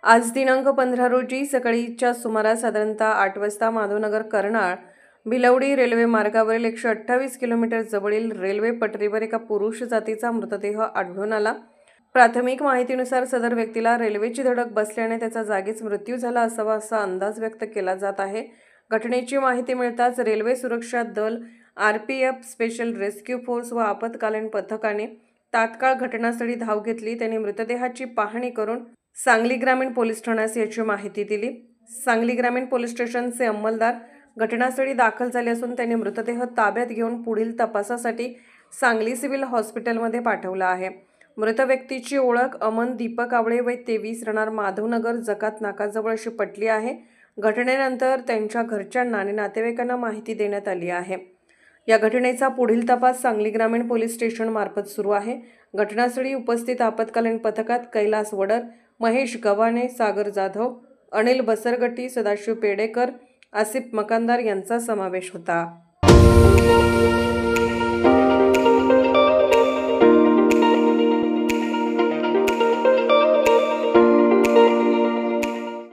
आज दिनांक 15 रोजी सकाळीच्या सुमारास साधारणतः 8 वाजता माधवनगर कर्नाळ भिलवडी रेल्वे मार्गावरील 128 किलोमीटर जवळील रेल्वे पटरीवर एका पुरुष जातीचा मृतदेह आढळून आला। प्राथमिक माहितीनुसार सदर व्यक्तीला रेल्वेची धडक बसल्याने त्याचा जागीच मृत्यू झाला असावा असा अंदाज व्यक्त केला जात आहे। घटनेची माहिती मिळताच रेल्वे सुरक्षा दल, आरपीएफ, स्पेशल रेस्क्यू फोर्स व आपत्कालीन पथकाने तात्काळ घटनास्थळी धाव घेतली। त्यांनी मृतदेहाची पाहणी करून सांगली ग्रामीण पोलीस ठाण्यास याची माहिती दिली। सांगली ग्रामीण पोलीस स्टेशनचे अंमलदार घटनास्थळी दाखल झाले असून त्यांनी मृतदेह ताब्यात घेऊन पुढील तपासासाठी सांगली सिव्हिल हॉस्पिटलमध्ये पाठवला आहे। मृत व्यक्तीची ओळख अमन दीपक आवळे वय 23 राहणार माधवनगर जकात नाकाजवळ अशी पटली आहे। घटनेनंतर त्यांच्या घरच्यांना आणि नातेवाईकांना माहिती देण्यात आली आहे। या घटनेचा पुढील तपास सांगली ग्रामीण पोलीस स्टेशन मार्फत सुरू आहे। घटनास्थळी उपस्थित आपत्कालीन पथकात कैलास वडर, महेश गव्हाणे, सागर जाधव, अनिल बसरगट्टी, सदाशिव पेडेकर, आसिफ मकानदार यांचा समावेश होता।